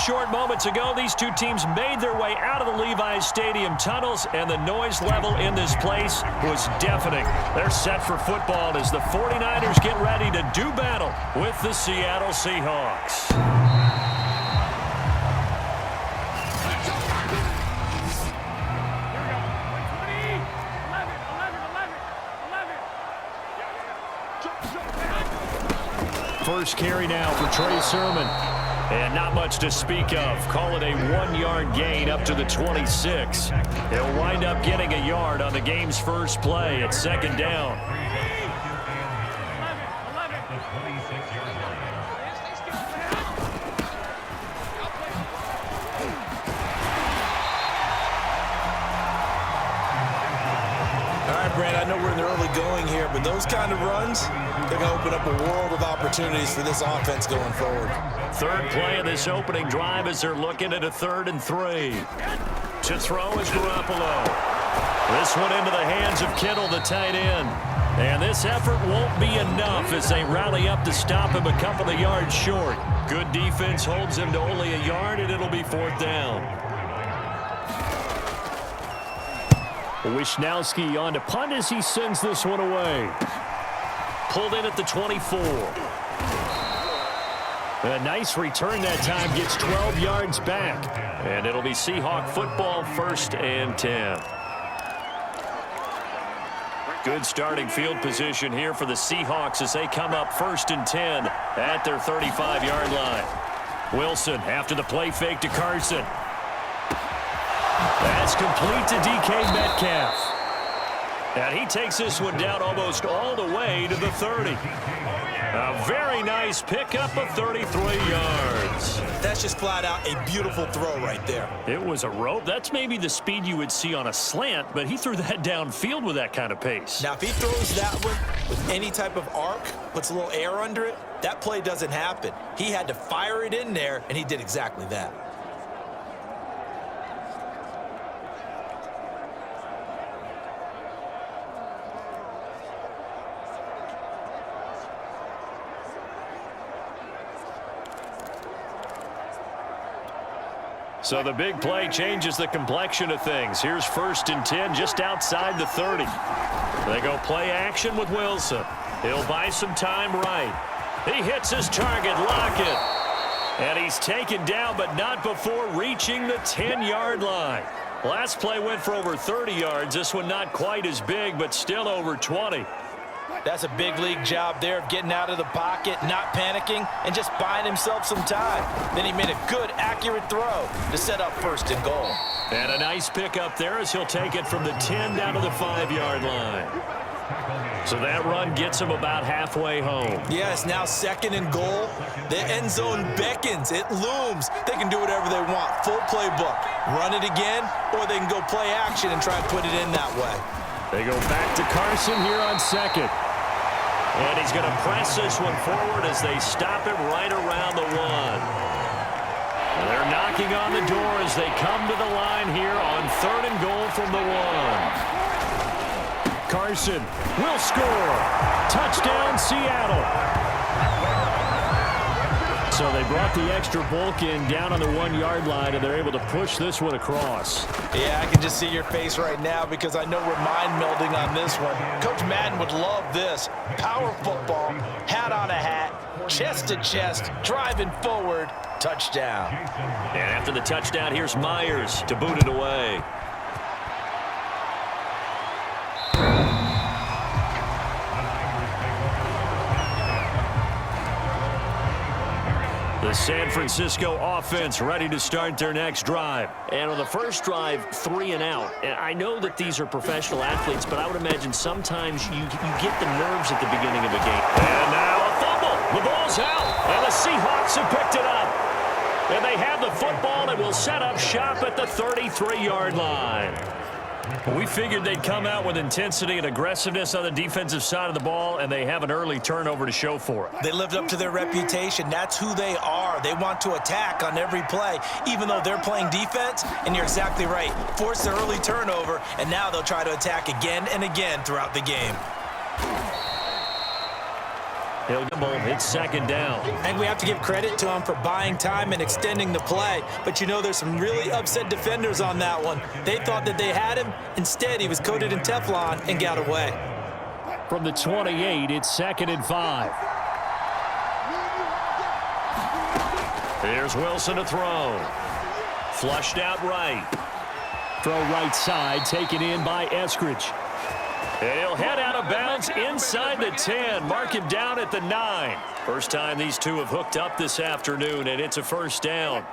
short moments ago, these two teams made their way out of the Levi's Stadium tunnels, and the noise level in this place was deafening. They're set for football as the 49ers get ready to do battle with the Seattle Seahawks. First carry now for Trey Sermon. And not much to speak of. Call it a 1-yard gain up to the 26. He'll wind up getting a yard on the game's first play at second down. I know we're in the early going here, but those kind of runs, they're going to open up a world of opportunities for this offense going forward. Third play of this opening drive as they're looking at a 3rd and 3. To throw is Garoppolo. This one into the hands of Kittle, the tight end. And this effort won't be enough as they rally up to stop him a couple of yards short. Good defense holds him to only a yard, and it'll be 4th down. Wishnowski on to punt as he sends this one away. Pulled in at the 24. A nice return that time, gets 12 yards back. And it'll be Seahawk football, 1st and 10. Good starting field position here for the Seahawks as they come up 1st and 10 at their 35-yard line. Wilson after the play fake to Carson. That's complete to DK Metcalf. And he takes this one down almost all the way to the 30. A very nice pickup of 33 yards. That's just flat out a beautiful throw right there. It was a rope. That's maybe the speed you would see on a slant, but he threw that downfield with that kind of pace. Now, if he throws that one with any type of arc, puts a little air under it, that play doesn't happen. He had to fire it in there, and he did exactly that. So the big play changes the complexion of things. Here's 1st and 10 just outside the 30. They go play action with Wilson. He'll buy some time right. He hits his target, Lockett. And he's taken down, but not before reaching the 10-yard line. Last play went for over 30 yards. This one not quite as big, but still over 20. That's a big league job there of getting out of the pocket, not panicking, and just buying himself some time. Then he made a good, accurate throw to set up 1st and goal. And a nice pickup there as he'll take it from the 10 down to the 5-yard line. So that run gets him about halfway home. Yeah, it's now 2nd and goal. The end zone beckons. It looms. They can do whatever they want. Full playbook. Run it again, or they can go play action and try and put it in that way. They go back to Carson here on 2nd. And he's going to press this one forward as they stop him right around the 1. They're knocking on the door as they come to the line here on 3rd and goal from the 1. Carson will score. Touchdown, Seattle. So they brought the extra bulk in down on the 1-yard line, and they're able to push this one across. Yeah, I can just see your face right now because I know we're mind melding on this one. Coach Madden would love this. Power football, hat on a hat, chest to chest, driving forward, touchdown. And after the touchdown, here's Myers to boot it away. The San Francisco offense ready to start their next drive. And on the first drive, 3 and out. And I know that these are professional athletes, but I would imagine sometimes you get the nerves at the beginning of a game. And now a fumble. The ball's out, and the Seahawks have picked it up. And they have the football and will set up shop at the 33-yard line. We figured they'd come out with intensity and aggressiveness on the defensive side of the ball, and they have an early turnover to show for it. They lived up to their reputation. That's who they are. They want to attack on every play, even though they're playing defense. And you're exactly right. Force the early turnover, and now they'll try to attack again and again throughout the game. He'll gamble. It's second down. And we have to give credit to him for buying time and extending the play. But you know, there's some really upset defenders on that one. They thought that they had him. Instead, he was coated in Teflon and got away. From the 28, it's 2nd and 5. Here's Wilson to throw. Flushed out right. Throw right side, taken in by Eskridge. And he'll head out of bounds inside the 10. Mark him down at the 9. First time these two have hooked up this afternoon, and it's a first down.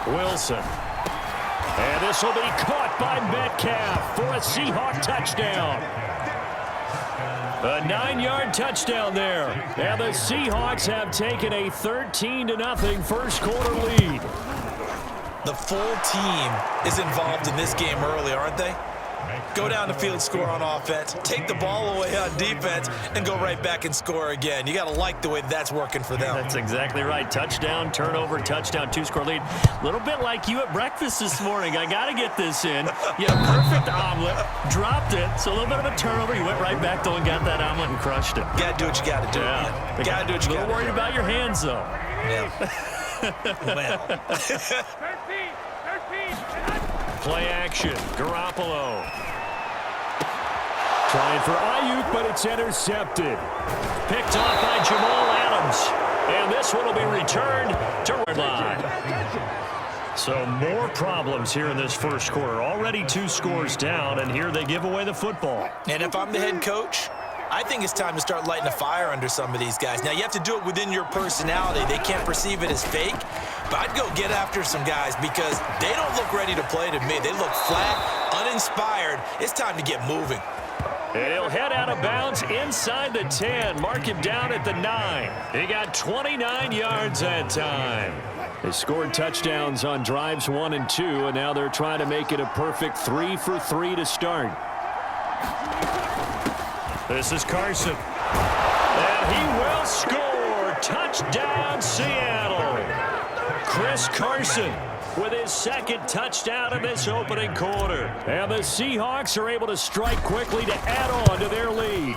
Wilson. And this will be caught by Metcalf for a Seahawk touchdown. A 9-yard touchdown there. And the Seahawks have taken a 13-0 first quarter lead. The full team is involved in this game early, aren't they? Go down the field, score on offense, take the ball away on defense, and go right back and score again. You got to like the way that's working for them. That's exactly right. Touchdown, turnover, touchdown, 2-score lead. A little bit like you at breakfast this morning. I got to get this in. You had a perfect omelet, dropped it, so a little bit of a turnover. You went right back, though, and got that omelet and crushed it. Got to do what you got to do. Yeah. Got to do what you got to do. A little worried about your hands, though. Yeah. Well. Play action. Garoppolo. Trying for Ayuk, but it's intercepted. Picked off by Jamal Adams. And this one will be returned to line. So more problems here in this first quarter. Already 2 scores down, and here they give away the football. And if I'm the head coach, I think it's time to start lighting a fire under some of these guys. Now, you have to do it within your personality. They can't perceive it as fake. But I'd go get after some guys because they don't look ready to play to me. They look flat, uninspired. It's time to get moving. And he'll head out of bounds inside the 10. Mark him down at the 9. He got 29 yards that time. They scored touchdowns on drives 1 and 2, and now they're trying to make it a perfect 3 for 3 to start. This is Carson. And he will score. Touchdown, Seattle. Chris Carson with his 2nd touchdown in this opening quarter. And the Seahawks are able to strike quickly to add on to their lead.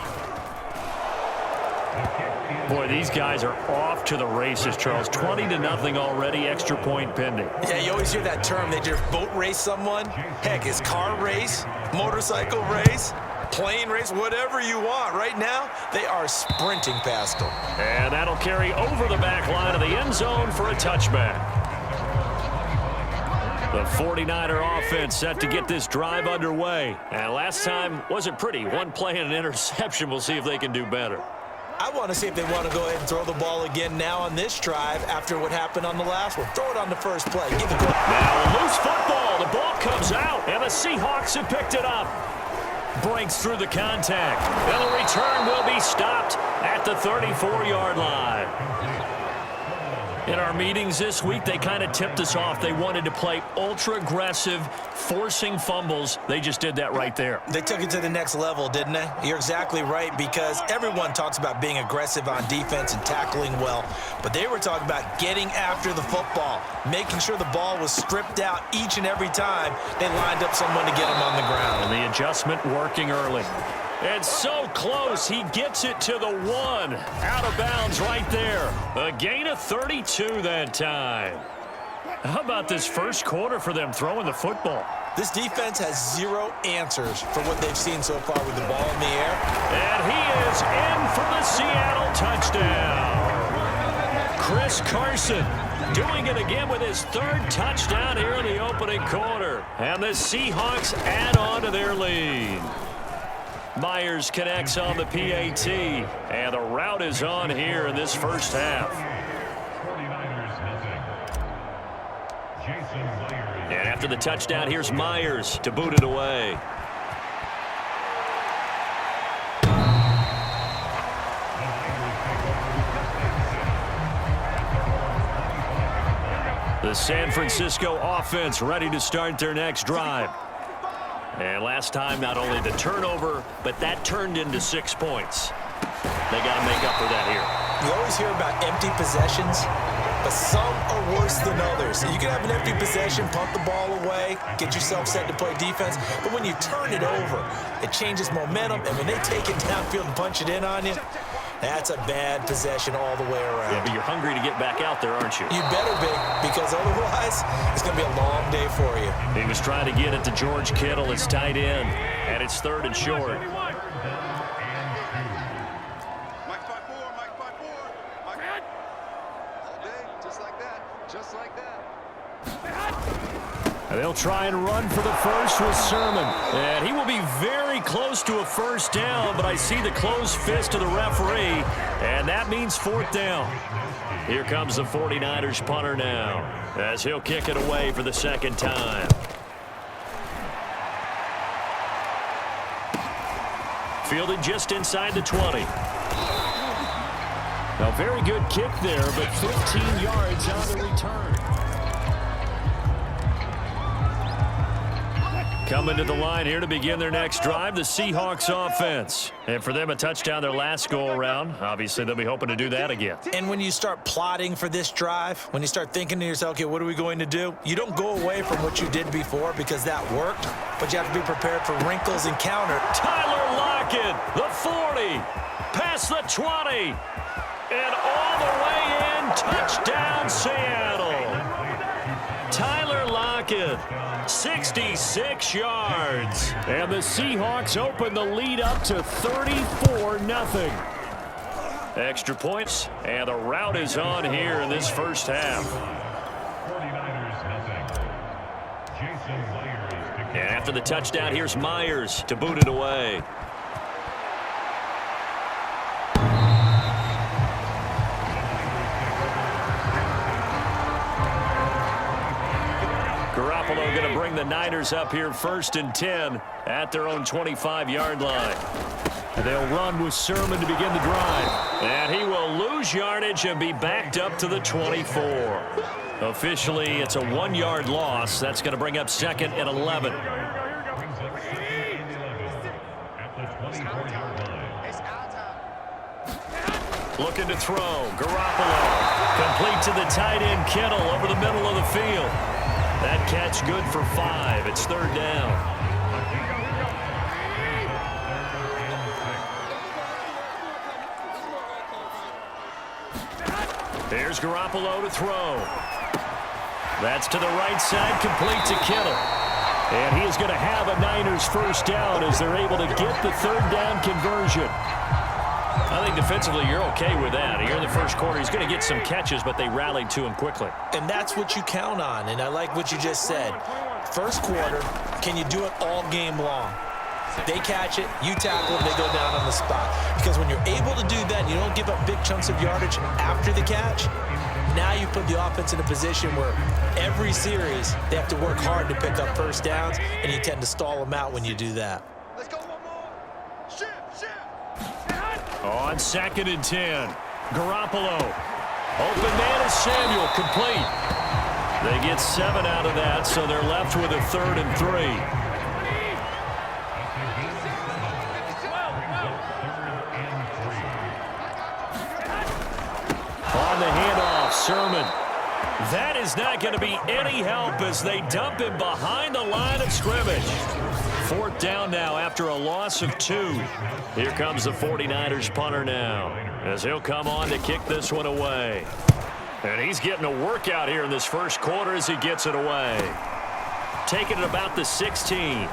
Boy, these guys are off to the races, Charles. 20-0 already, extra point pending. Yeah, you always hear that term. They just boat race someone. Heck, it's car race, motorcycle race, plane race, whatever you want. Right now, they are sprinting past them. And that'll carry over the back line of the end zone for a touchback. The 49er offense set to get this drive underway. And last time wasn't pretty. 1 play and an interception. We'll see if they can do better. I want to see if they want to go ahead and throw the ball again now on this drive after what happened on the last one. Throw it on the first play. Give it now a loose football. The ball comes out, and the Seahawks have picked it up. Breaks through the contact. And the return will be stopped at the 34-yard line. In our meetings this week, they kind of tipped us off. They wanted to play ultra-aggressive, forcing fumbles. They just did that right there. They took it to the next level, didn't they? You're exactly right, because everyone talks about being aggressive on defense and tackling well, but they were talking about getting after the football, making sure the ball was stripped out each and every time they lined up someone to get them on the ground. And the adjustment working early. And so close, he gets it to the 1. Out of bounds right there. A gain of 32 that time. How about this first quarter for them throwing the football? This defense has 0 answers for what they've seen so far with the ball in the air. And he is in for the Seattle touchdown. Chris Carson doing it again with his 3rd touchdown here in the opening quarter. And the Seahawks add on to their lead. Myers connects on the PAT, and the route is on here in this first half. And after the touchdown, here's Myers to boot it away. The San Francisco offense ready to start their next drive. And last time, not only the turnover, but that turned into 6 points. They got to make up for that here. You always hear about empty possessions. but some are worse than others. You can have an empty possession, punt the ball away, get yourself set to play defense, but when you turn it over, it changes momentum, and when they take it downfield and punch it in on you, that's a bad possession all the way around. Yeah, but you're hungry to get back out there, aren't you? You better be, because otherwise, it's going to be a long day for you. He was trying to get it to George Kittle, his tight end, and it's 3rd and short. And they'll try and run for the first with Sermon. And he will be very close to a first down, but I see the closed fist of the referee, and that means 4th down. Here comes the 49ers punter now, as he'll kick it away for the 2nd time. Fielded just inside the 20. A very good kick there, but 15 yards on the return. Coming to the line here to begin their next drive, the Seahawks offense. And for them, a touchdown their last go-around. Obviously, they'll be hoping to do that again. And when you start plotting for this drive, when you start thinking to yourself, okay, what are we going to do? You don't go away from what you did before because that worked, but you have to be prepared for wrinkles and counter. Tyler Lockett, the 40, past the 20, and all the way in, touchdown Seattle. Tyler Lockett, 66 yards. And the Seahawks open the lead up to 34-0. Extra points, and the route is on here in this first half. And after the touchdown, here's Myers to boot it away. Garoppolo going to bring the Niners up here 1st and 10 at their own 25-yard line. They'll run with Sermon to begin the drive. And he will lose yardage and be backed up to the 24. Officially, it's a 1-yard loss. That's going to bring up 2nd and 11. Looking to throw. Garoppolo. Complete to the tight end, Kittle, over the middle of the field. That catch good for 5. It's 3rd down. Here's Garoppolo to throw. That's to the right side, complete to Kittle. And he is going to have a Niners first down as they're able to get the 3rd down conversion. I think defensively you're okay with that. Here in the first quarter, he's going to get some catches, but they rallied to him quickly. And that's what you count on, and I like what you just said. First quarter, can you do it all game long? They catch it, you tackle it, they go down on the spot. Because when you're able to do that, you don't give up big chunks of yardage after the catch, now you put the offense in a position where every series they have to work hard to pick up first downs, and you tend to stall them out when you do that. Let's go one more. Shift. On 2nd and 10, Garoppolo. Open man is Samuel, complete. They get 7 out of that, so they're left with a 3rd and 3. On the handoff, Sermon. That is not going to be any help as they dump him behind the line of scrimmage. 4th down now after a loss of 2. Here comes the 49ers punter now as he'll come on to kick this one away. And he's getting a workout here in this first quarter as he gets it away. Taking it about the 16.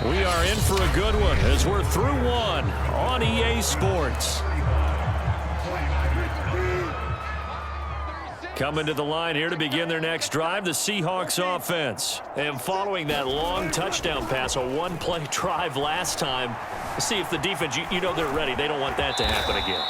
We are in for a good one as we're through one on EA Sports. Coming to the line here to begin their next drive, the Seahawks offense. And following that long touchdown pass, a 1-play drive last time, see if the defense, you know they're ready. They don't want that to happen again.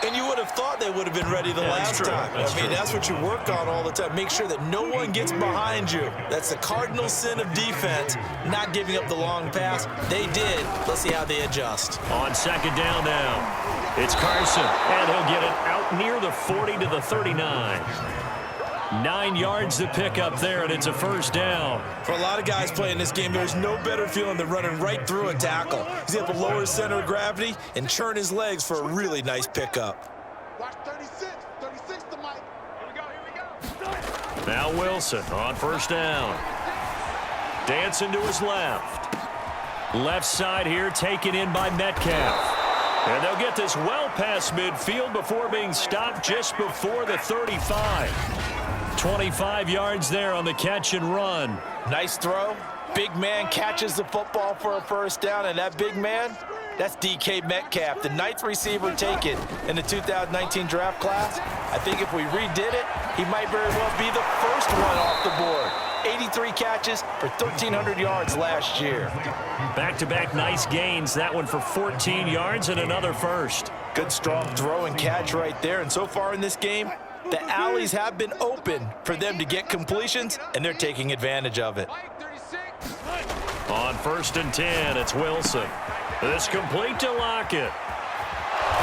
And you would have thought they would have been ready the last time. That's what you work on all the time. Make sure that no one gets behind you. That's the cardinal sin of defense, not giving up the long pass. They did. Let's see how they adjust. On 2nd down now, it's Carson, and he'll get it out near the 40 to the 39. 9 yards to pick up there, and it's a first down. For a lot of guys playing this game, there's no better feeling than running right through a tackle. He's able to lower his center of gravity and churn his legs for a really nice pickup. Watch 36. 36 to Mike. Here we go. Now Wilson on first down. Dancing to his left. Left side here taken in by Metcalf. And they'll get this well past midfield before being stopped just before the 35. 25 yards there on the catch and run. Nice throw. Big man catches the football for a first down, and that big man, that's DK Metcalf, the 9th receiver taken in the 2019 draft class. I think if we redid it, he might very well be the first one off the board. 83 catches for 1,300 yards last year. Back-to-back nice gains. That one for 14 yards and another first. Good strong throw and catch right there. And so far in this game, the alleys have been open for them to get completions, and they're taking advantage of it. On 1st and 10, it's Wilson. This complete to Lockett.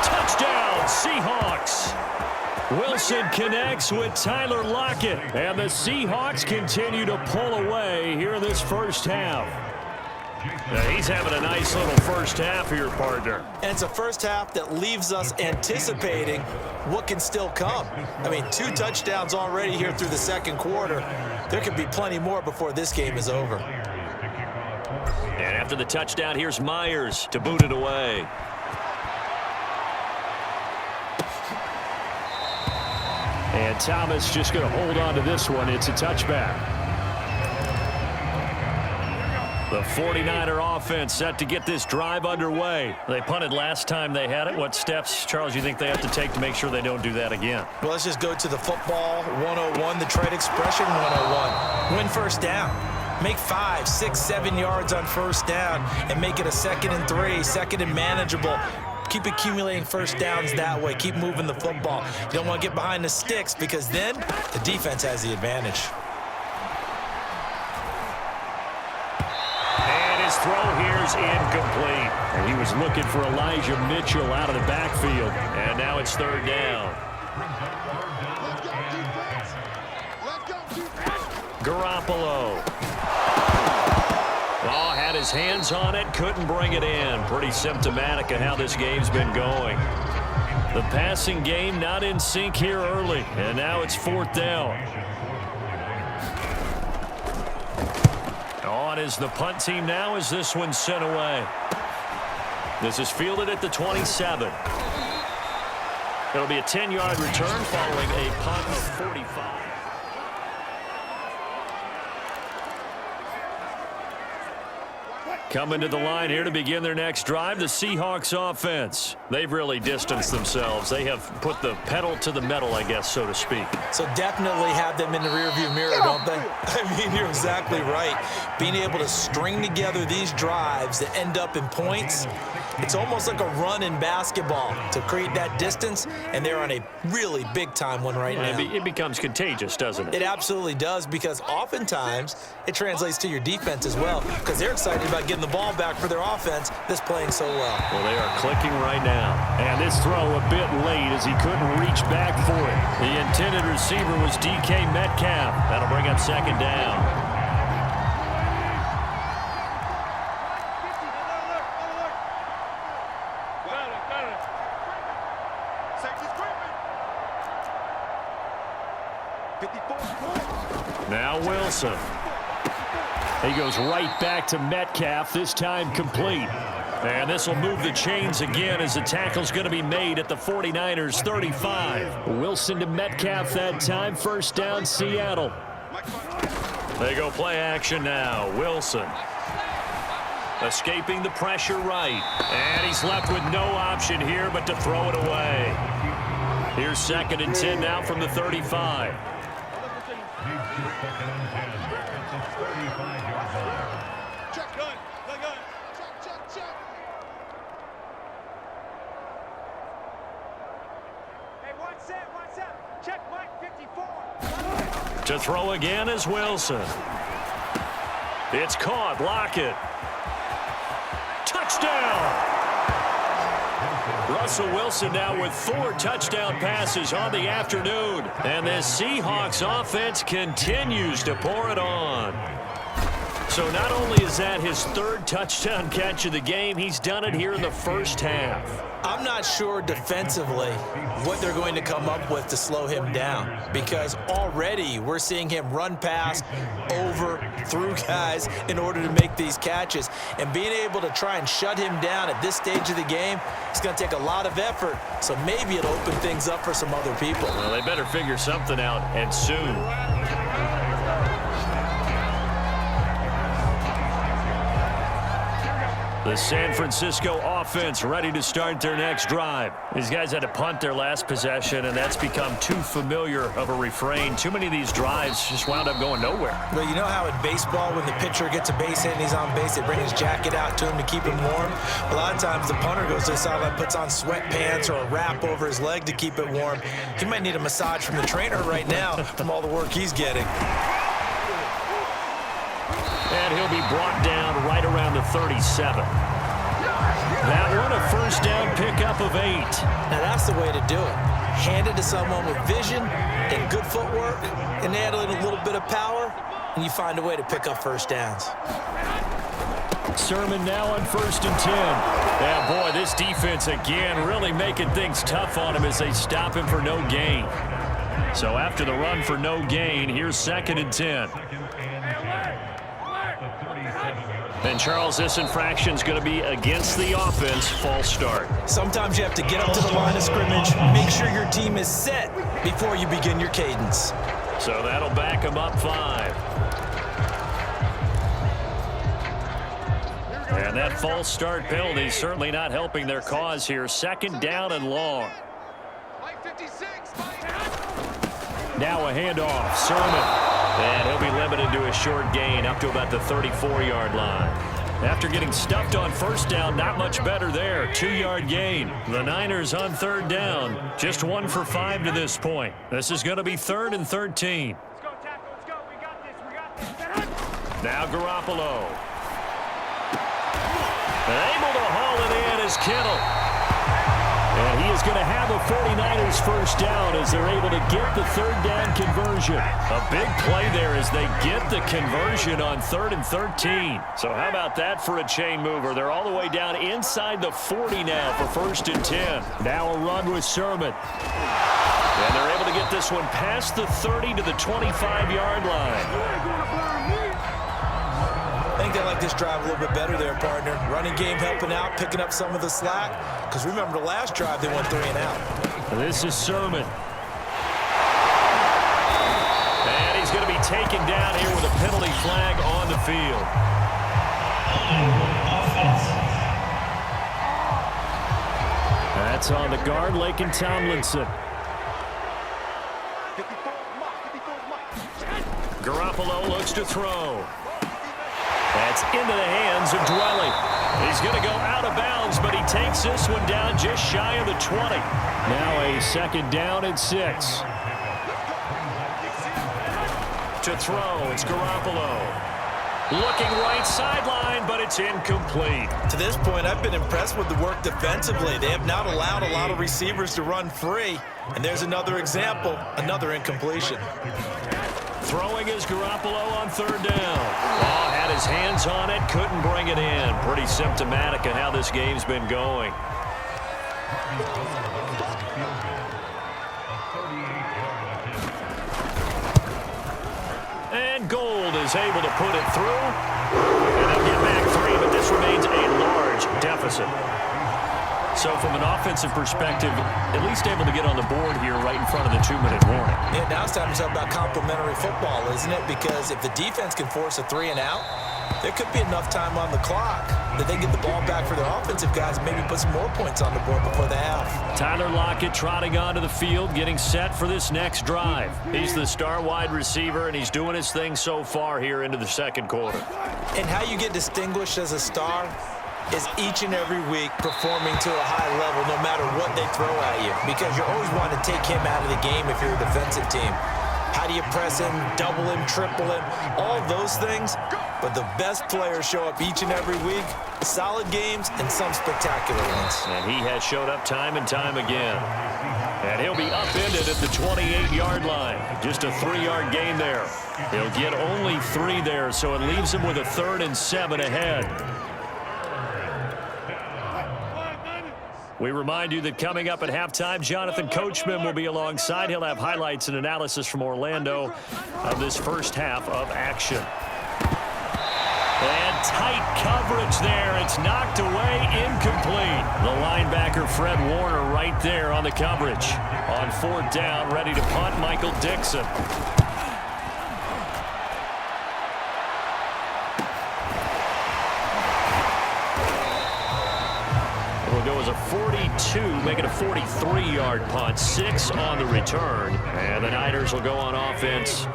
Touchdown, Seahawks. Wilson connects with Tyler Lockett, and the Seahawks continue to pull away here in this first half. Now he's having a nice little first half here, partner. And it's a first half that leaves us anticipating what can still come. I mean, 2 touchdowns already here through the second quarter. There could be plenty more before this game is over. And after the touchdown, here's Myers to boot it away. And Thomas just going to hold on to this one. It's a touchback. The 49er offense set to get this drive underway. They punted last time they had it. What steps, Charles, you think they have to take to make sure they don't do that again? Well, let's just go to the football 101, the trade expression 101. Win first down. Make 5, 6, 7 yards on first down and make it a 2nd and 3, 2nd and manageable. Keep accumulating first downs that way. Keep moving the football. You don't want to get behind the sticks because then the defense has the advantage. And his throw here is incomplete. And he was looking for Elijah Mitchell out of the backfield. And now it's 3rd down. Garoppolo. Oh, had his hands on it, couldn't bring it in. Pretty symptomatic of how this game's been going. The passing game not in sync here early, and now it's 4th down. On is the punt team now as this one's sent away. This is fielded at the 27. It'll be a 10-yard return following a punt of 45. Coming to the line here to begin their next drive, the Seahawks offense. They've really distanced themselves. They have put the pedal to the metal, I guess, so to speak. So definitely have them in the rearview mirror, don't they? I mean, you're exactly right. Being able to string together these drives that end up in points, it's almost like a run in basketball to create that distance, and they're on a really big-time one right now. It becomes contagious, doesn't it? It absolutely does, because oftentimes it translates to your defense as well, because they're excited about getting the ball back for their offense that's playing so well. Well, they are clicking right now. And this throw a bit late as he couldn't reach back for it. The intended receiver was DK Metcalf. That'll bring up 2nd down. Now Wilson. He goes right back to Metcalf, this time complete. And this will move the chains again as the tackle's going to be made at the 49ers 35. Wilson to Metcalf that time. First down, Seattle. They go play action now. Wilson escaping the pressure right. And he's left with no option here but to throw it away. Here's 2nd and 10 now from the 35. To throw again is Wilson. It's caught. Lockett. Touchdown! Russell Wilson now with 4 touchdown passes on the afternoon. And this Seahawks offense continues to pour it on. So not only is that his 3rd touchdown catch of the game, he's done it here in the first half. I'm not sure defensively what they're going to come up with to slow him down, because already we're seeing him run past, over, through guys in order to make these catches. And being able to try and shut him down at this stage of the game, it's going to take a lot of effort. So maybe it'll open things up for some other people. Well, they better figure something out, and soon. The San Francisco offense ready to start their next drive. These guys had to punt their last possession, and that's become too familiar of a refrain. Too many of these drives just wound up going nowhere. Well, you know how in baseball, when the pitcher gets a base hit and he's on base, they bring his jacket out to him to keep him warm? A lot of times the punter goes to the sideline, puts on sweatpants or a wrap over his leg to keep it warm. He might need a massage from the trainer right now from all the work he's getting. And he'll be brought down right around the 37. That one a first down pickup of 8. Now that's the way to do it. Hand it to someone with vision and good footwork, and add in a little bit of power, and you find a way to pick up first downs. Sermon now on 1st and 10. Yeah, boy, this defense again really making things tough on him as they stop him for no gain. So after the run for no gain, here's 2nd and 10. And Charles, this infraction's going to be against the offense. False start. Sometimes you have to get up to the line of scrimmage, make sure your team is set before you begin your cadence. So that'll back them up 5. And that false start penalty certainly not helping their cause here. 2nd down and long. Now a handoff. Sermon. And he'll be limited to a short gain up to about the 34-yard line. After getting stuffed on 1st down, not much better there. 2-yard gain. The Niners on 3rd down. Just 1 for 5 to this point. This is going to be 3rd and 13. Let's go, tackle. Let's go. We got this. We got this. Now Garoppolo. Able to haul it in is Kittle. And he is going to have a 49ers first down as they're able to get the 3rd down conversion. A big play there as they get the conversion on 3rd and 13. So how about that for a chain mover? They're all the way down inside the 40 now for 1st and 10. Now a run with Sermon. And they're able to get this one past the 30 to the 25-yard line. I think they like this drive a little bit better there, partner. Running game helping out, picking up some of the slack. Because remember, the last drive, they went 3 and out. This is Sermon. And he's going to be taken down here with a penalty flag on the field. That's on the guard, Laken Tomlinson. Garoppolo looks to throw. That's into the hands of Dwelly. He's going to go out of bounds, but he takes this one down just shy of the 20. Now a 2nd down and 6. To throw, it's Garoppolo. Looking right sideline, but it's incomplete. To this point, I've been impressed with the work defensively. They have not allowed a lot of receivers to run free. And there's another example, another incompletion. Throwing is Garoppolo on 3rd down. Oh, had his hands on it, couldn't bring it in. Pretty symptomatic of how this game's been going. And Gold is able to put it through. And they'll get back 3, but this remains a large deficit. So from an offensive perspective, at least able to get on the board here right in front of the 2-minute warning. Yeah, now it's time to talk about complementary football, isn't it? Because if the defense can force a 3 and out, there could be enough time on the clock that they get the ball back for their offensive guys and maybe put some more points on the board before the half. Tyler Lockett trotting onto the field, getting set for this next drive. He's the star wide receiver, and he's doing his thing so far here into the 2nd quarter. And how you get distinguished as a star is each and every week performing to a high level no matter what they throw at you, because you always want to take him out of the game if you're a defensive team. How do you press him, double him, triple him, all those things? but the best players show up each and every week. Solid games and some spectacular ones. And he has showed up time and time again. And he'll be upended at the 28-yard line. Just a 3-yard gain there. He'll get only 3 there, so it leaves him with a 3rd and 7 ahead. We remind you that coming up at halftime, Jonathan Coachman will be alongside. He'll have highlights and analysis from Orlando of this first half of action. And tight coverage there. It's knocked away, incomplete. The linebacker, Fred Warner, right there on the coverage. On 4th down, ready to punt, Michael Dixon. It'll go as a 42, make it a 43-yard punt. 6 on the return. And the Niners will go on offense,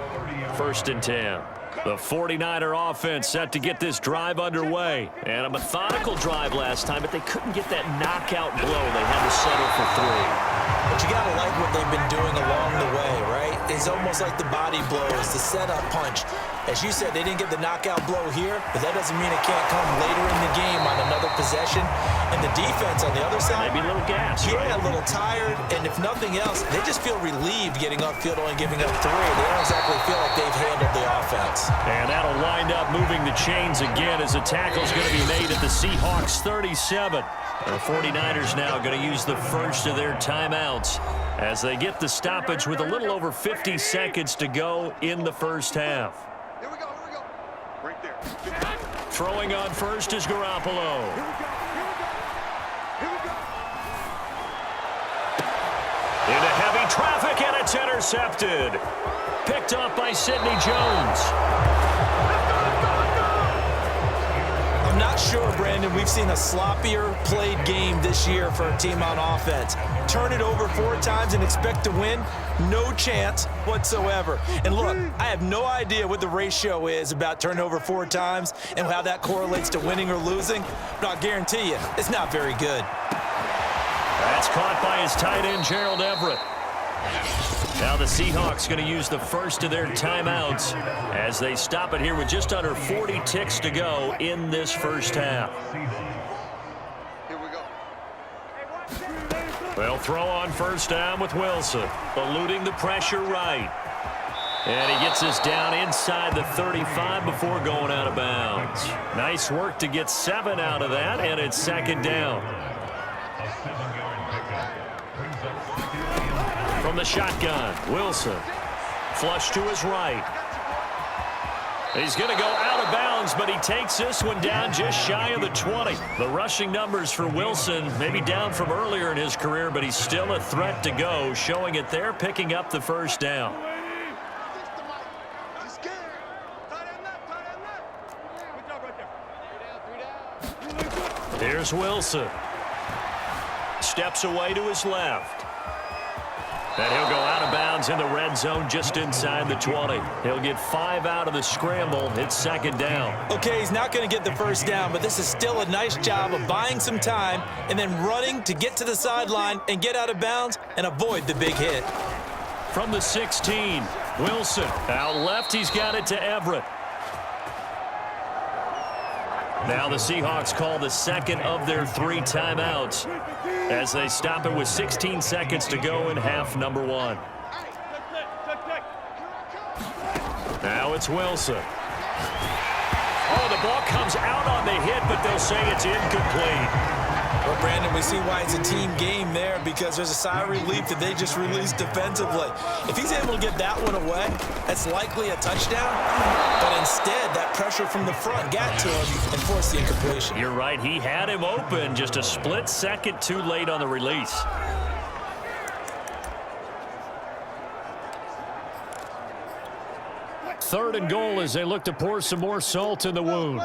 1st and 10. The 49er offense set to get this drive underway. And a methodical drive last time, but they couldn't get that knockout blow. They had to settle for 3. But you got to like what they've been doing along the way, right? It's almost like the body blows, the setup punch. As you said, they didn't get the knockout blow here, but that doesn't mean it can't come later in the game on another possession. And the defense on the other side, maybe a little gas, yeah, right? A little tired. And if nothing else, they just feel relieved getting upfield only giving up 3. They don't exactly feel like they've handled the offense. And that'll wind up moving the chains again as the tackle's going to be made at the Seahawks 37. The 49ers now going to use the first of their timeouts as they get the stoppage with a little over 50 seconds to go in the first half. Here we go. Right there. Throwing on first is Garoppolo. Here we go. Into heavy traffic, and it's intercepted. Picked up by Sidney Jones. I'm not sure, Brandon, we've seen a sloppier played game this year for a team on offense. Turn it over 4 times and expect to win? No chance whatsoever. And look, I have no idea what the ratio is about turning over 4 times and how that correlates to winning or losing, but I'll guarantee you, it's not very good. That's caught by his tight end, Gerald Everett. Now the Seahawks going to use the first of their timeouts as they stop it here with just under 40 ticks to go in this first half. Here we go. They'll throw on first down with Wilson, eluding the pressure right. And he gets this down inside the 35 before going out of bounds. Nice work to get 7 out of that, and it's 2nd down. From the shotgun, Wilson. Flush to his right. He's going to go out of bounds, but he takes this one down just shy of the 20. The rushing numbers for Wilson maybe down from earlier in his career, but he's still a threat to go, showing it there, picking up the first down. Here's Wilson. Steps away to his left. And he'll go out of bounds in the red zone just inside the 20. He'll get 5 out of the scramble. It's 2nd down. Okay, he's not going to get the first down, but this is still a nice job of buying some time and then running to get to the sideline and get out of bounds and avoid the big hit. From the 16, Wilson. Out left, he's got it to Everett. Now the Seahawks call the second of their 3 timeouts as they stop it with 16 seconds to go in half number 1. Now it's Wilson. Oh, the ball comes out on the hit, but they'll say it's incomplete. Well, Brandon, we see why it's a team game there because there's a sigh of relief that they just released defensively. If he's able to get that one away, that's likely a touchdown. But instead, that pressure from the front got to him and forced the incompletion. You're right. He had him open, just a split second too late on the release. Third and goal as they look to pour some more salt in the wound.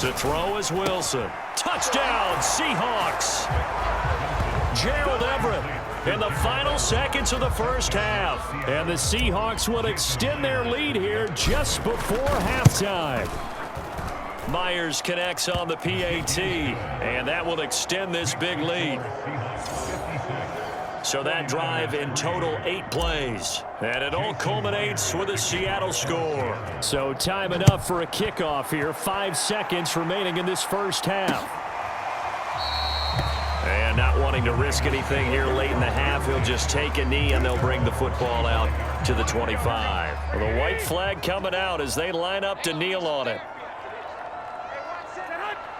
To throw is Wilson. Touchdown, Seahawks. Gerald Everett in the final seconds of the first half. And the Seahawks will extend their lead here just before halftime. Myers connects on the PAT, and that will extend this big lead. So that drive in total 8 plays. And it all culminates with a Seattle score. So time enough for a kickoff here. 5 seconds remaining in this first half. And not wanting to risk anything here late in the half, he'll just take a knee and they'll bring the football out to the 25. The white flag coming out as they line up to kneel on it.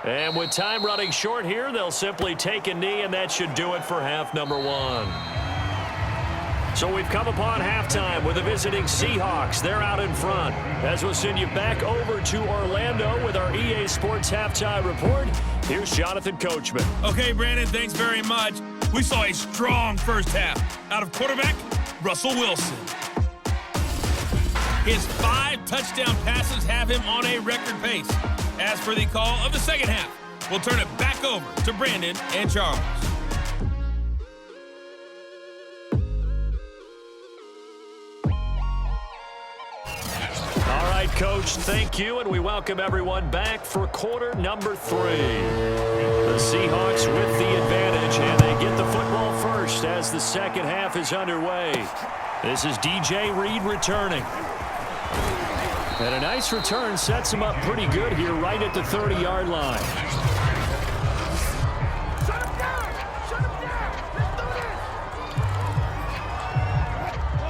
And with time running short here, they'll simply take a knee, and that should do it for half number 1. So we've come upon halftime with the visiting Seahawks. They're out in front. As we'll send you back over to Orlando with our EA Sports Halftime Report, here's Jonathan Coachman. Okay, Brandon, thanks very much. We saw a strong first half out of quarterback Russell Wilson. His 5 touchdown passes have him on a record pace. As for the call of the second half, we'll turn it back over to Brandon and Charles. All right, Coach, thank you, and we welcome everyone back for quarter number 3. The Seahawks with the advantage, and they get the football first as the second half is underway. This is DJ Reed returning. And a nice return sets him up pretty good here right at the 30-yard line. Shut him down! Shut him down! Let's do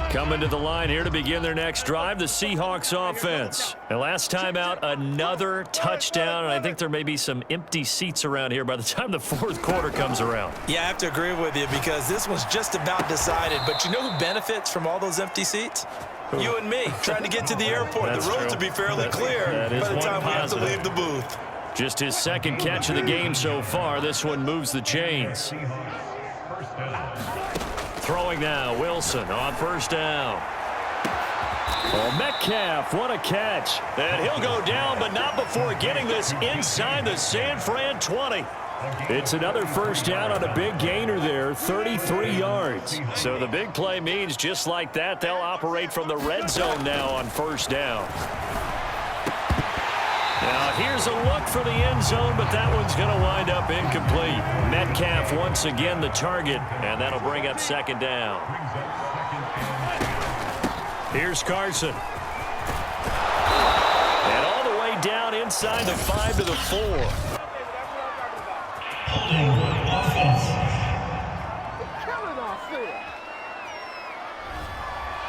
this! Coming to the line here to begin their next drive, the Seahawks offense. And last time out, another touchdown, and I think there may be some empty seats around here by the time the fourth quarter comes around. Yeah, I have to agree with you because this one's just about decided. But you know who benefits from all those empty seats? You and me, trying to get to the airport. That's the roads true. will be fairly clear by the time we have to leave the booth. Just his second catch of the game so far. This one moves the chains. Throwing now, Wilson on first down. Oh, Metcalf, what a catch. And he'll go down, but not before getting this inside the San Fran 20. It's another first down on a big gainer there, 33 yards. So the big play means just like that, they'll operate from the red zone now on first down. Now here's a look for the end zone, but that one's going to wind up incomplete. Metcalf once again the target, and that'll bring up second down. Here's Carson. And all the way down inside the 5 to the 4.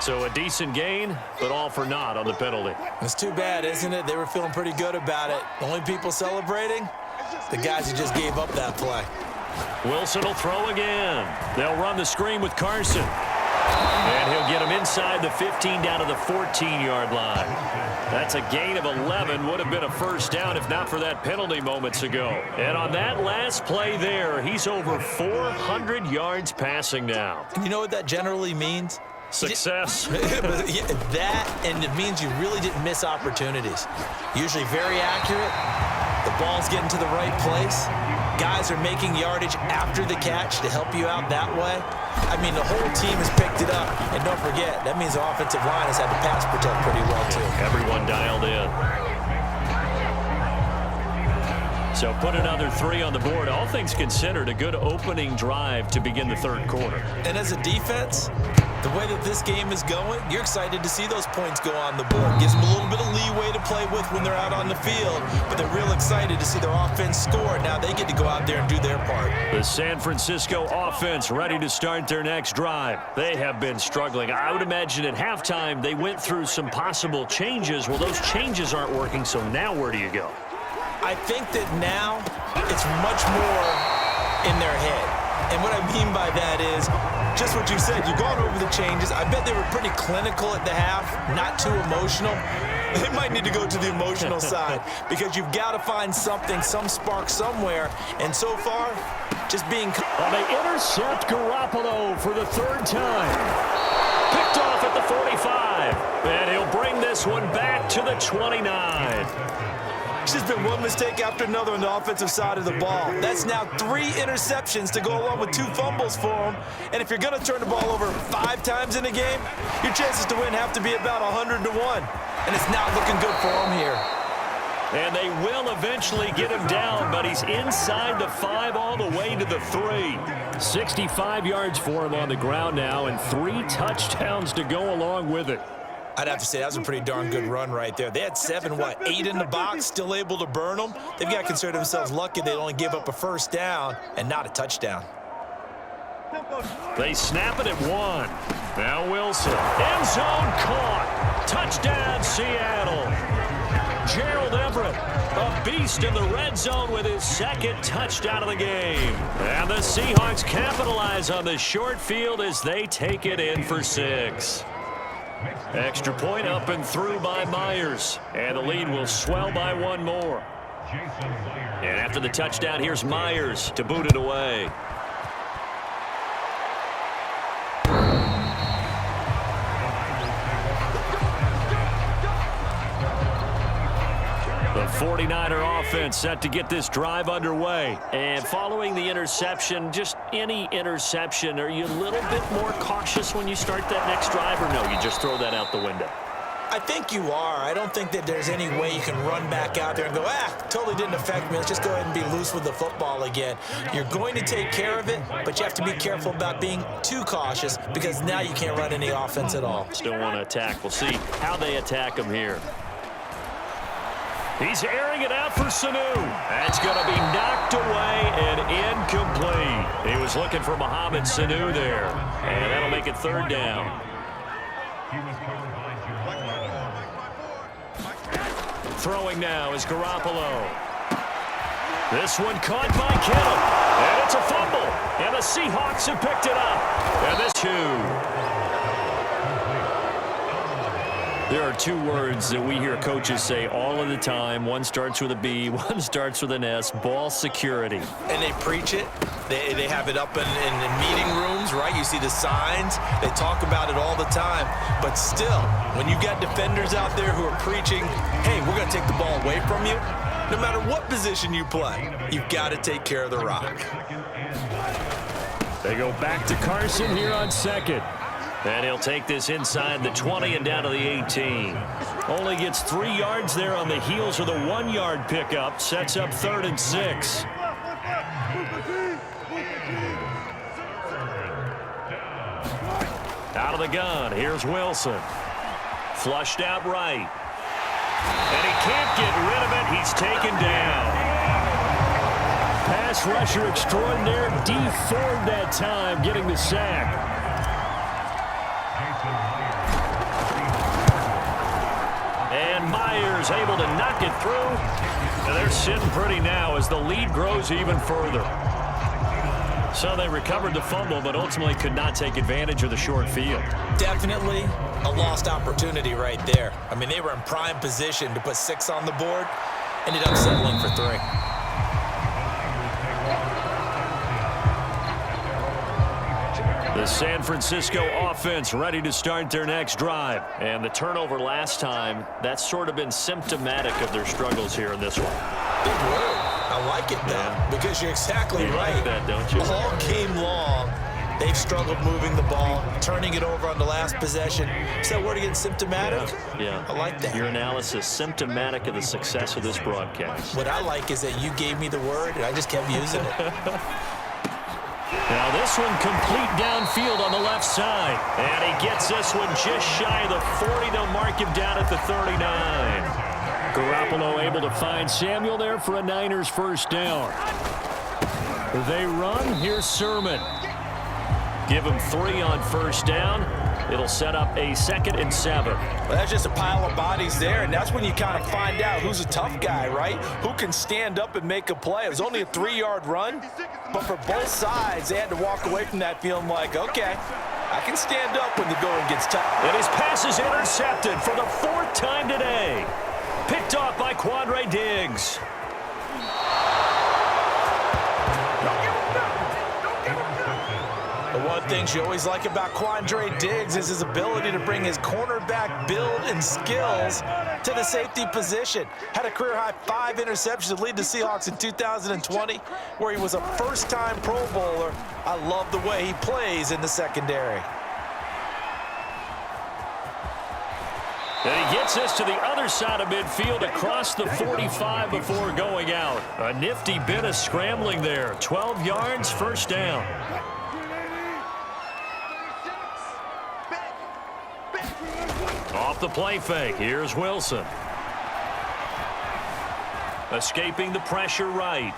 So a decent gain, but all for naught on the penalty. It's too bad, isn't it? They were feeling pretty good about it. The only people celebrating, the guys who just gave up that play. Wilson will throw again. They'll run the screen with Carson. And he'll get him inside the 15 down to the 14-yard line. That's a gain of 11. Would have been a first down if not for that penalty moments ago. And on that last play there, he's over 400 yards passing now. You know what that generally means? Success. That, and it means you really didn't miss opportunities. Usually very accurate. The ball's getting to the right place. Guys are making yardage after the catch to help you out that way. I mean, the whole team has picked it up. And don't forget, that means the offensive line has had to pass protect pretty well, too. Everyone dialed in. So put another 3 on the board. All things considered, a good opening drive to begin the third quarter. And as a defense, the way that this game is going, you're excited to see those points go on the board. Gives them a little bit of leeway to play with when they're out on the field, but they're real excited to see their offense score. Now they get to go out there and do their part. The San Francisco offense ready to start their next drive. They have been struggling. I would imagine at halftime they went through some possible changes. Well, those changes aren't working, so now where do you go? I think that now it's much more in their head. And what I mean by that is just what you said. You've gone over the changes. I bet they were pretty clinical at the half, not too emotional. They might need to go to the emotional side because you've got to find something, some spark somewhere. And so far, just being... Well, they intercept Garoppolo for the third time. Picked off at the 45. And he'll bring this one back to the 29. It's just been one mistake after another on the offensive side of the ball. That's now 3 interceptions to go along with 2 fumbles for him. And if you're going to turn the ball over 5 times in a game, your chances to win have to be about 100 to 1. And it's not looking good for him here. And they will eventually get him down, but he's inside the 5 all the way to the 3. 65 yards for him on the ground now, and 3 touchdowns to go along with it. I'd have to say that was a pretty darn good run right there. They had 8 in the box, still able to burn them. They've got to consider themselves lucky they only gave up a first down and not a touchdown. They snap it at 1. Now Wilson. End zone caught. Touchdown, Seattle. Gerald Everett, a beast in the red zone with his 2nd touchdown of the game. And the Seahawks capitalize on the short field as they take it in for 6. Extra point up and through by Myers. And the lead will swell by 1 more. And after the touchdown, here's Myers to boot it away. The 49er offense set to get this drive underway. And following the interception, just any interception, are you a little bit more cautious when you start that next drive, or no, you just throw that out the window? I think you are. I don't think that there's any way you can run back out there and go, totally didn't affect me. Let's just go ahead and be loose with the football again. You're going to take care of it, but you have to be careful about being too cautious because now you can't run any offense at all. Still want to attack. We'll see how they attack him here. He's airing it out for Sanu. That's going to be knocked away and incomplete. He was looking for Mohamed Sanu there. And that'll make it 3rd down. Throwing now is Garoppolo. This one caught by Kittle. And it's a fumble. And the Seahawks have picked it up. And this 2. There are 2 words that we hear coaches say all of the time. One starts with a B, one starts with an S. Ball security. And they preach it. They have it up in meeting rooms, right? You see the signs. They talk about it all the time. But still, when you got defenders out there who are preaching, hey, we're going to take the ball away from you, no matter what position you play, you've got to take care of the rock. They go back to Carson here on 2nd. And he'll take this inside the 20 and down to the 18. Only gets 3 yards there on the heels of the 1-yard pickup. Sets up 3rd and 6. Out of the gun, here's Wilson. Flushed out right. And he can't get rid of it. He's taken down. Pass rusher extraordinaire. D. Ford that time getting the sack. And Myers able to knock it through. And they're sitting pretty now as the lead grows even further. So they recovered the fumble, but ultimately could not take advantage of the short field. Definitely a lost opportunity right there. I mean, they were in prime position to put 6 on the board. Ended up settling for 3. The San Francisco offense ready to start their next drive. And the turnover last time, that's sort of been symptomatic of their struggles here in this one. Big word. I like it, though, because you're exactly right. Like that, don't you? All game long, they've struggled moving the ball, turning it over on the last possession. So we're getting symptomatic? Yeah. I like that. Your analysis, symptomatic of the success of this broadcast. What I like is that you gave me the word, and I just kept using it. Now this one complete downfield on the left side. And he gets this one just shy of the 40. They'll mark him down at the 39. Garoppolo able to find Samuel there for a Niners first down. They run. Here's Sermon. Give him 3 on first down. It'll set up a 2nd and 7. Well, that's just a pile of bodies there, and that's when you kind of find out who's a tough guy, right? Who can stand up and make a play. It was only a 3-yard run, but for both sides, they had to walk away from that feeling like, okay, I can stand up when the going gets tough. And his pass is intercepted for the 4th time today. Picked off by Quandre Diggs. The one thing you always like about Quandre Diggs is his ability to bring his cornerback build and skills to the safety position. Had a career-high 5 interceptions to lead the Seahawks in 2020, where he was a first-time Pro Bowler. I love the way he plays in the secondary. And he gets us to the other side of midfield across the 45 before going out. A nifty bit of scrambling there. 12 yards, first down. Off the play fake, here's Wilson. Escaping the pressure right.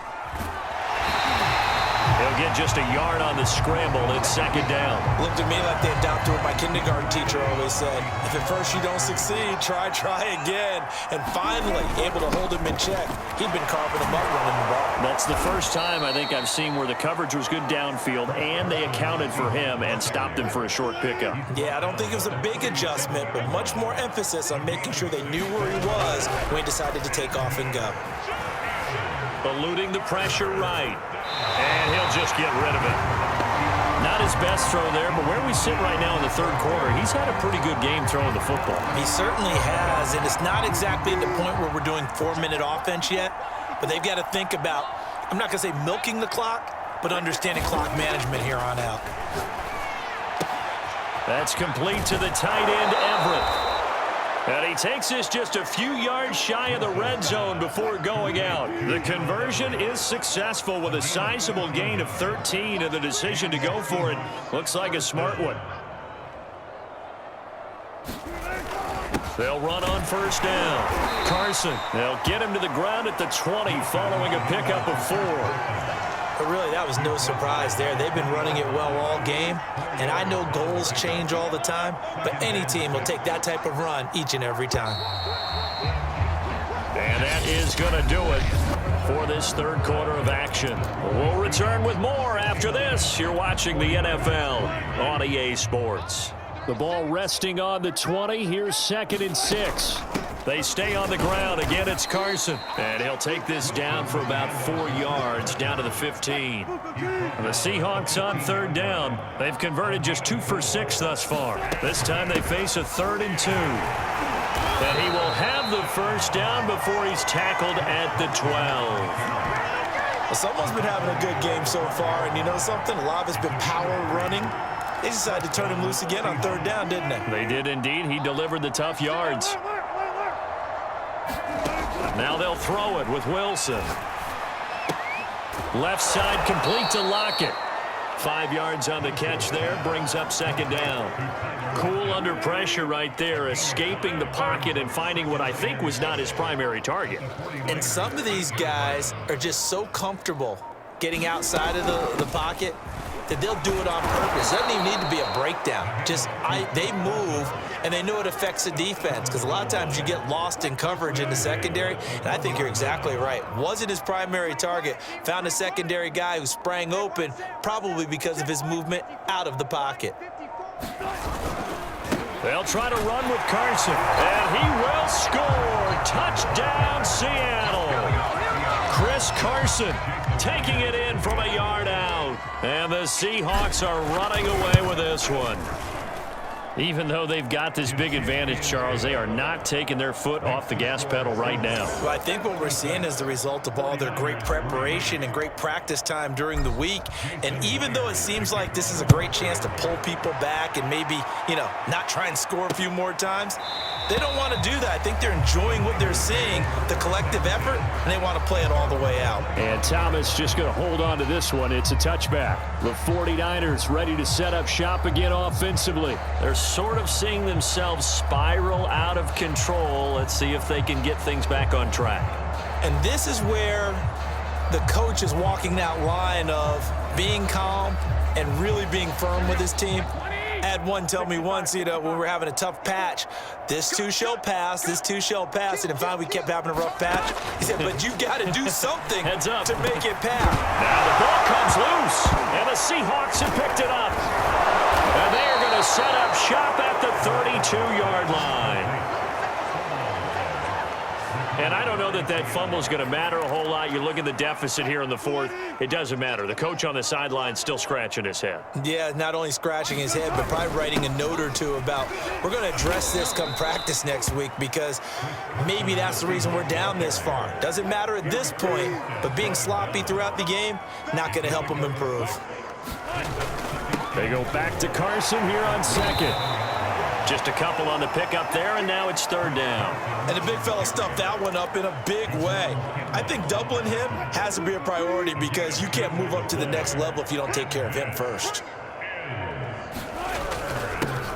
He'll get just a yard on the scramble. It's second down. Looked at me like they adopted what my kindergarten teacher always said. If at first you don't succeed, try again. And finally, able to hold him in check. He'd been carving him up running the ball. That's the first time I think I've seen where the coverage was good downfield and they accounted for him and stopped him for a short pickup. Yeah, I don't think it was a big adjustment, but much more emphasis on making sure they knew where he was when he decided to take off and go. Eluding the pressure right. And he'll just get rid of it. Not his best throw there, but where we sit right now in the third quarter, he's had a pretty good game throwing the football. He certainly has, and it's not exactly at the point where we're doing 4-minute offense yet, but they've got to think about, I'm not going to say milking the clock, but understanding clock management here on out. That's complete to the tight end, Everett. And he takes us just a few yards shy of the red zone before going out. The conversion is successful with a sizable gain of 13, and the decision to go for it looks like a smart one. They'll run on first down. Carson, they'll get him to the ground at the 20 following a pickup of 4. But really, that was no surprise there. They've been running it well all game, and I know goals change all the time, but any team will take that type of run each and every time. And that is going to do it for this third quarter of action. We'll return with more after this. You're watching the NFL on EA Sports. The ball resting on the 20. Here's 2nd and 6. They stay on the ground. Again, it's Carson. And he'll take this down for about 4 yards, down to the 15. And the Seahawks on third down. They've converted just 2 for 6 thus far. This time they face a 3rd and 2. And he will have the first down before he's tackled at the 12. Well, someone's been having a good game so far, and you know something? A lot of it's been power running. They decided to turn him loose again on third down, didn't they? They did indeed. He delivered the tough yards. Now they'll throw it with Wilson. Left side complete to Lockett. 5 yards on the catch there, brings up second down. Cool under pressure right there, escaping the pocket and finding what I think was not his primary target. And some of these guys are just so comfortable getting outside of the pocket that they'll do it on purpose. It doesn't even need to be a breakdown. They move, and they know it affects the defense, because a lot of times you get lost in coverage in the secondary, and I think you're exactly right. Wasn't his primary target. Found a secondary guy who sprang open, probably because of his movement out of the pocket. They'll try to run with Carson, and he will score. Touchdown, Seattle. Chris Carson taking it in from a yard out. And the Seahawks are running away with this one. Even though they've got this big advantage, Charles, they are not taking their foot off the gas pedal right now. Well, I think what we're seeing is the result of all their great preparation and great practice time during the week. And even though it seems like this is a great chance to pull people back and maybe, not try and score a few more times, they don't want to do that. I think they're enjoying what they're seeing, the collective effort, and they want to play it all the way out. And Thomas just going to hold on to this one. It's a touchback. The 49ers ready to set up shop again offensively. They're sort of seeing themselves spiral out of control. Let's see if they can get things back on track. And this is where the coach is walking that line of being calm and really being firm with his team. I had one tell me once, when we were having a tough patch, this too shall pass, this too shall pass, and finally we kept having a rough patch. He said, but you got to do something to make it pass. Now the ball comes loose, and the Seahawks have picked it up. And they are going to set up shop at the 32-yard line. And I don't know that fumble is going to matter a whole lot. You look at the deficit here in the fourth, it doesn't matter. The coach on the sideline still scratching his head. Yeah, not only scratching his head, but probably writing a note or two about, we're going to address this come practice next week, because maybe that's the reason we're down this far. Doesn't matter at this point, but being sloppy throughout the game, not going to help them improve. They go back to Carson here on second. Just a couple on the pickup there, and now it's third down. And the big fella stuffed that one up in a big way. I think doubling him has to be a priority because you can't move up to the next level if you don't take care of him first.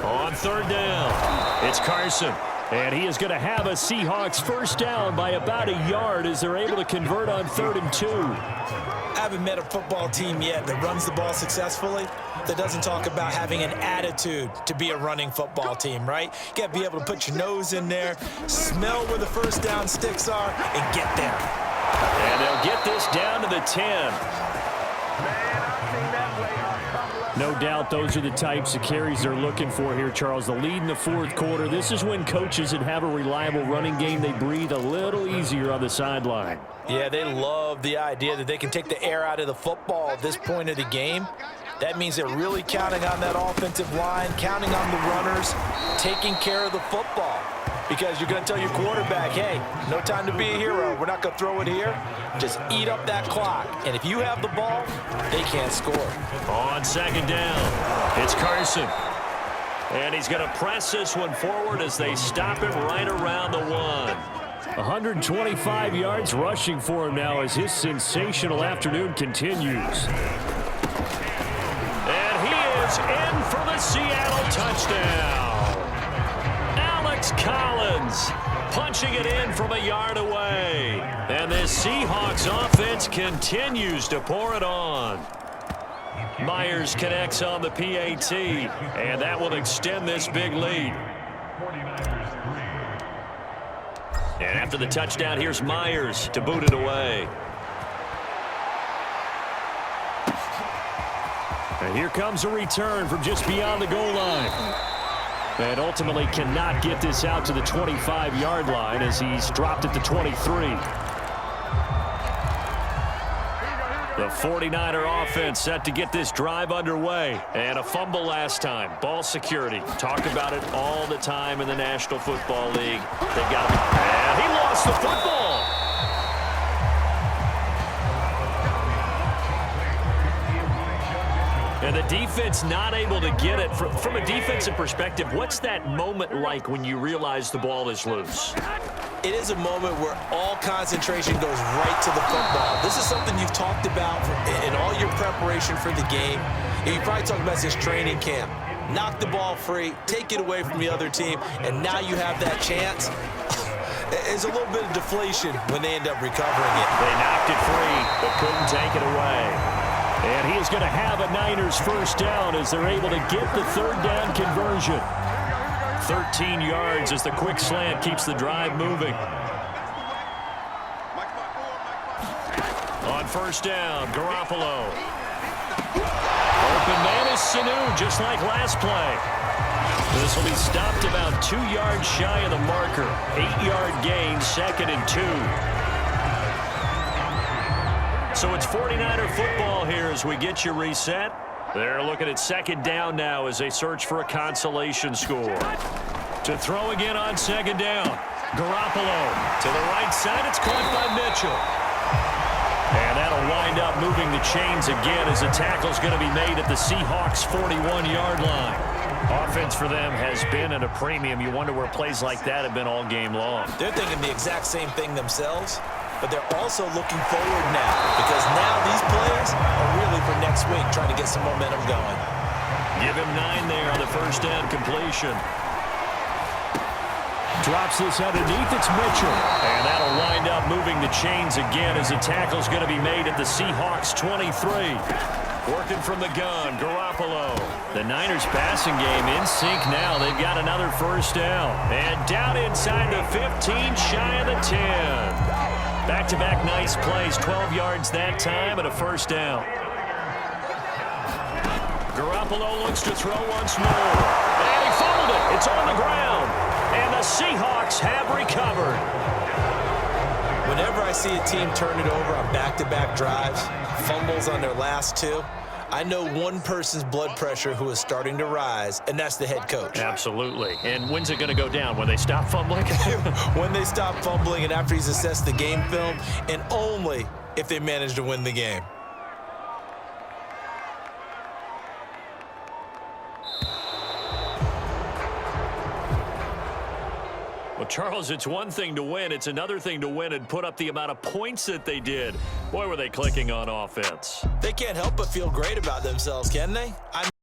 On third down, it's Carson. And he is going to have a Seahawks first down by about a yard as they're able to convert on 3rd and 2. I haven't met a football team yet that runs the ball successfully that doesn't talk about having an attitude to be a running football team, right? You got to be able to put your nose in there, smell where the first down sticks are, and get there. And they'll get this down to the 10. No doubt those are the types of carries they're looking for here, Charles. The lead in the fourth quarter. This is when coaches that have a reliable running game, they breathe a little easier on the sideline. Yeah, they love the idea that they can take the air out of the football at this point of the game. That means they're really counting on that offensive line, counting on the runners, taking care of the football. Because you're going to tell your quarterback, hey, no time to be a hero. We're not going to throw it here. Just eat up that clock. And if you have the ball, they can't score. On second down, it's Carson. And he's going to press this one forward as they stop him right around the 1. 125 yards rushing for him now as his sensational afternoon continues. And he is in for the Seattle touchdown. Collins punching it in from a yard away. And this Seahawks offense continues to pour it on. Myers connects on the PAT, and that will extend this big lead. And after the touchdown, here's Myers to boot it away. And here comes a return from just beyond the goal line. And ultimately cannot get this out to the 25-yard line as he's dropped at the 23. The 49er offense set to get this drive underway. And a fumble last time. Ball security. Talk about it all the time in the National Football League. They got him. And he lost the football. And the defense not able to get it. From a defensive perspective, what's that moment like when you realize the ball is loose? It is a moment where all concentration goes right to the football. This is something you've talked about in all your preparation for the game. And you probably talked about this training camp. Knock the ball free, take it away from the other team, and now you have that chance. There's a little bit of deflation when they end up recovering it. They knocked it free, but couldn't take it away. And he is going to have a Niners first down as they're able to get the third down conversion. 13 yards as the quick slant keeps the drive moving. On first down, Garoppolo. Open man is Sanu, just like last play. This will be stopped about 2 yards shy of the marker. 8-yard gain, 2nd and 2. So it's 49er football here as we get you reset. They're looking at second down now as they search for a consolation score. To throw again on second down. Garoppolo to the right side. It's caught by Mitchell. And that'll wind up moving the chains again as the tackle's going to be made at the Seahawks' 41-yard line. Offense for them has been at a premium. You wonder where plays like that have been all game long. They're thinking the exact same thing themselves. But they're also looking forward now because now these plays are really for next week, trying to get some momentum going. Give him 9 there on the first down completion. Drops this underneath. It's Mitchell. And that'll wind up moving the chains again as the tackle's going to be made at the Seahawks 23. Working from the gun, Garoppolo. The Niners passing game in sync now. They've got another first down. And down inside the 15, shy of the 10. Back-to-back nice plays, 12 yards that time and a first down. Garoppolo looks to throw once more. And he fumbled it. It's on the ground. And the Seahawks have recovered. Whenever I see a team turn it over on back-to-back drives, fumbles on their last 2, I know one person's blood pressure who is starting to rise, and that's the head coach. Absolutely. And when's it going to go down? When they stop fumbling? When they stop fumbling and after he's assessed the game film, and only if they manage to win the game. Charles, it's one thing to win. It's another thing to win and put up the amount of points that they did. Boy, were they clicking on offense. They can't help but feel great about themselves, can they?